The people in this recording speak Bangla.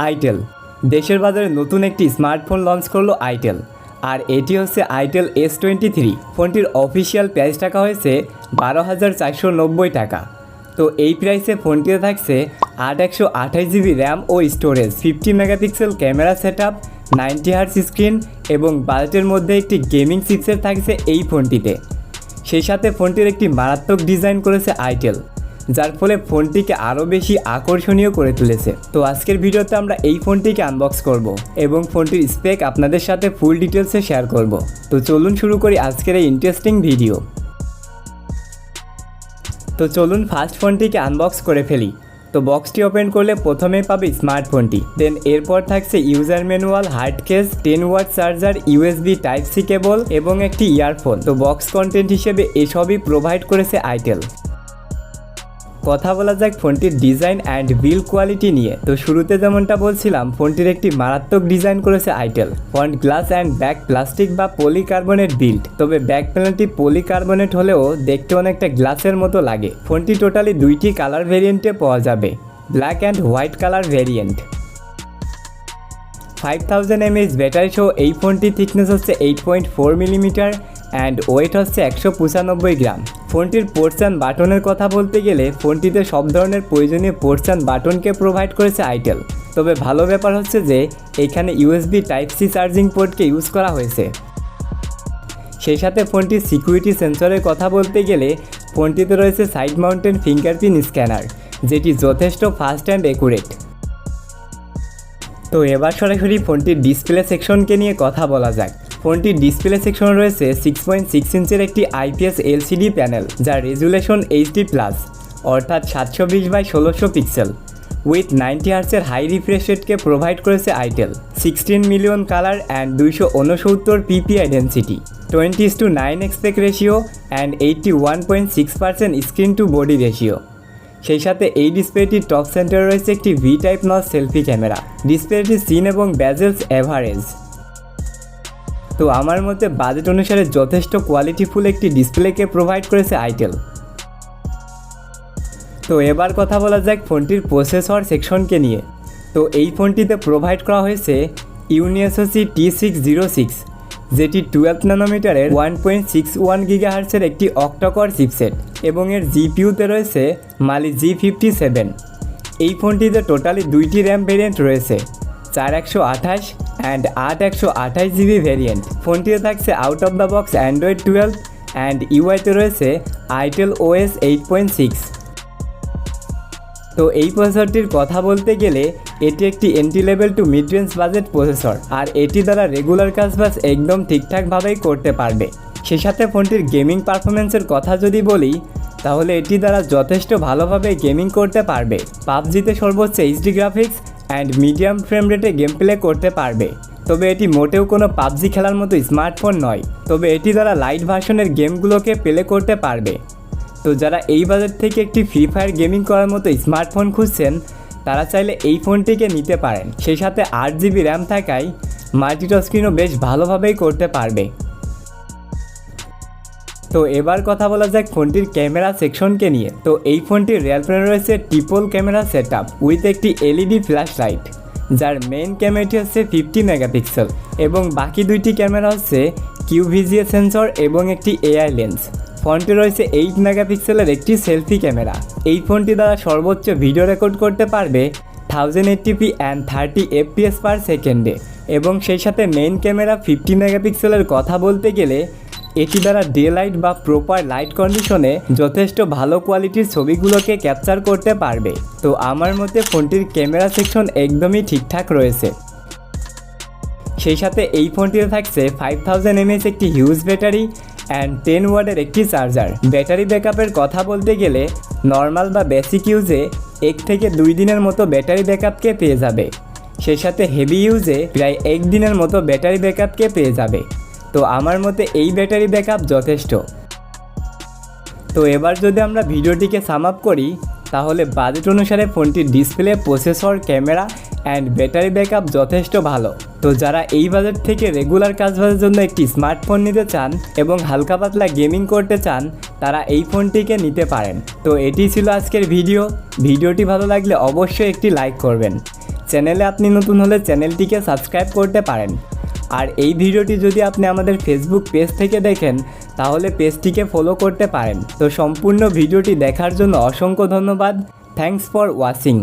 আইটেল দেশের বাজারে নতুন একটি স্মার্টফোন লঞ্চ করলো আইটেল। আর এটি হচ্ছে আইটেল S23। ফোনটির অফিসিয়াল প্রাইস টাকা হয়েছে 12,490 টাকা। তো এই প্রাইসে ফোনটিতে থাকছে 8/128 GB র্যাম ও storage, 50 megapixel camera setup, 90 hertz screen এবং বাজেটের মধ্যে একটি গেমিং চিপসেট থাকছে এই ফোনটিতে। সেই সাথে ফোনটির একটি মারাত্মক ডিজাইন করেছে আইটেল, যার ফলে ফোনটিকে আরও বেশি আকর্ষণীয় করে তুলেছে। তো আজকের ভিডিওতে আমরা এই ফোনটিকে আনবক্স করব এবং ফোনটির স্পেক আপনাদের সাথে ফুল ডিটেলসে শেয়ার করব। তো চলুন শুরু করি আজকের এই ইন্টারেস্টিং ভিডিও। তো চলুন ফার্স্ট ফোনটিকে আনবক্স করে ফেলি। তো বক্সটি ওপেন করলে প্রথমেই পাবে স্মার্টফোনটি, দেন এরপর থাকছে user manual, hard case, 10 watt charger, USB Type-C cable এবং একটি ইয়ারফোন। তো বক্স কন্টেন্ট হিসেবে এসবই প্রোভাইড করেছে আইটেল। কথা বলা যাক ফোনটির ডিজাইন অ্যান্ড বিল্ড কোয়ালিটি নিয়ে। তো শুরুতে যেমনটা বলছিলাম, ফোনটির একটি মারাত্মক ডিজাইন করেছে itel. Front glass and back plastic বা পলিকার্বনেট বিল্ড, তবে ব্যাক প্যানেলটি পলিকার্বনেট হলেও দেখতে অনেকটা গ্লাসের মতো লাগে। ফোনটি টোটালি দুইটি কালার ভেরিয়েন্টে পাওয়া যাবে, black and white colour variant. 5000 mAh battery সহ এই ফোনটির থিকনেস হচ্ছে 8.4 মিলিমিটার অ্যান্ড ওয়েট হচ্ছে 195 গ্রাম। ফোনটির পোর্টস অ্যান্ড বাটনের কথা বলতে গেলে ফোনটিতে সব ধরনের প্রয়োজনীয় পোর্টস অ্যান্ড বাটনকে প্রোভাইড করেছে আইটেল। তবে ভালো ব্যাপার হচ্ছে যে এখানে USB Type-C চার্জিং পোর্টকে ইউজ করা হয়েছে। সেই সাথে ফোনটির সিকিউরিটি সেন্সরের কথা বলতে গেলে ফোনটিতে রয়েছে সাইড মাউন্টেন ফিঙ্গারপ্রিন্ট স্ক্যানার, যেটি যথেষ্ট ফাস্ট অ্যান্ড অ্যাকুরেট। তো এবার সরাসরি ফোনটির ডিসপ্লে সেকশনকে নিয়ে কথা বলা যাক। ফোনটির ডিসপ্লে সেকশনে রয়েছে 6.6 ইঞ্চের একটি IPS LCD প্যানেল, যার রেজুলেশন HD+, অর্থাৎ 720x1600 পিক্সেল, উইথ 90 হার্জের হাই রিফ্রেশ রেটকে প্রোভাইড করেছে itel. 16 million colour and 269 PPI density, 20:9 aspect ratio and 81.6% screen to body ratio. সেই সাথে এই ডিসপ্লেটির টপ সেন্টারে রয়েছে একটি V type notch selfie camera. ডিসপ্লেটির সিন এবং ব্যাজেলস এভারেজ। তো আমার মতে বাজেট অনুসারে যথেষ্ট কোয়ালিটিফুল একটি ডিসপ্লেকে প্রোভাইড করেছে আইটেল। তো এবার কথা বলা যাক ফোনটির প্রসেসর সেকশনকে নিয়ে। তো এই ফোনটিতে প্রোভাইড করা হয়েছে Unisoc T606, যেটি 12 ন্যানোমিটারের 1.61 GHz একটি Octa-Core চিপসেট এবং এর জিপিইউতে রয়েছে Mali G57। এই ফোনটিতে টোটালি দুইটি র্যাম ভেরিয়েন্ট রয়েছে, 4128 অ্যান্ড 8/128 GB ভেরিয়েন্ট। ফোনটিতে থাকছে out of the box android 12 and ইউআইতে রয়েছে আইটেল OS 8.6। তো এই প্রসেসরটির কথা বলতে গেলে এটি একটি entry level to mid range budget processor, আর এটি দ্বারা রেগুলার কাজবাজ একদম ঠিকঠাকভাবেই করতে পারবে। সেই সাথে ফোনটির গেমিং পারফরমেন্সের কথা যদি বলি, তাহলে এটি দ্বারা যথেষ্ট ভালোভাবে গেমিং করতে পারবে। পাবজিতে সর্বোচ্চ HD graphics and medium frame রেটে গেম প্লে করতে পারবে। তবে এটি মোটেও কোনো পাবজি খেলার মতো স্মার্টফোন নয়, তবে এটি দ্বারা লাইট ভার্সনের গেমগুলোকে প্লে করতে পারবে। তো যারা এই বাজেট থেকে একটি ফ্রি ফায়ার গেমিং করার মতো স্মার্টফোন খুঁজছেন, তারা চাইলে এই ফোনটিকে নিতে পারেন। সেই সাথে 8 GB র্যাম থাকায় মাল্টিটাস্কিংও বেশ ভালোভাবেই করতে পারবে। তো এবার কথা বলা যাক ফোনটির ক্যামেরা সেকশনকে নিয়ে। তো এই ফোনটির রিয়ার প্যানেলে রয়েছে ট্রিপল ক্যামেরা সেটআপ উইথ একটি LED ফ্ল্যাশ লাইট, যার মেইন ক্যামেরাটি হচ্ছে 50 মেগাপিক্সেল এবং বাকি দুইটি ক্যামেরা হচ্ছে QVGA সেন্সর এবং একটি AI লেন্স। ফোনটি রয়েছে 8 মেগাপিক্সেলের একটি সেলফি ক্যামেরা। এই ফোনটি দ্বারা সর্বোচ্চ ভিডিও রেকর্ড করতে পারবে 1080p অ্যান্ড 30 FPS পার সেকেন্ডে এবং সেই সাথে মেইন ক্যামেরা 50 মেগাপিক্সেলের কথা বলতে গেলে এটি দ্বারা ডে লাইট বা প্রপার লাইট কন্ডিশনে যথেষ্ট ভালো কোয়ালিটির ছবিগুলোকে ক্যাপচার করতে পারবে। তো আমার মতে ফোনটির ক্যামেরা সেকশন একদমই ঠিকঠাক রয়েছে। সেই সাথে এই ফোনটিতে থাকছে 5000 mAh একটি হিউজ ব্যাটারি অ্যান্ড 10 ওয়াটের একটি চার্জার। ব্যাটারি ব্যাকআপের কথা বলতে গেলে নর্মাল বা বেসিক ইউজে 1 থেকে 2 দিনের মতো ব্যাটারি ব্যাকআপকে পেয়ে যাবে। সেই সাথে হেভি ইউজে প্রায় 1 দিনের মতো ব্যাটারি ব্যাকআপকে পেয়ে যাবে। তো আমার মতে এই ব্যাটারি ব্যাকআপ যথেষ্ট। তো এবার যদি আমরা ভিডিওটিকে সাম আপ করি, তাহলে বাজেট অনুসারে ফোনটির display, processor, camera and battery backup যথেষ্ট ভালো। তো যারা এই বাজেট থেকে রেগুলার কাজবাজের জন্য একটি স্মার্টফোন নিতে চান এবং হালকা পাতলা গেমিং করতে চান, তারা এই ফোনটিকে নিতে পারেন। তো এটি ছিল আজকের ভিডিওটি ভালো লাগলে অবশ্যই একটি লাইক করবেন। চ্যানেলে আপনি নতুন হলে চ্যানেলটিকে সাবস্ক্রাইব করতে পারেন। আর এই ভিডিওটি যদি আপনি আমাদের ফেসবুক পেজ থেকে দেখেন তাহলে পেজটিকে ফলো করতে পারেন। তো সম্পূর্ণ ভিডিওটি দেখার জন্য অসংখ্য ধন্যবাদ। Thanks for watching.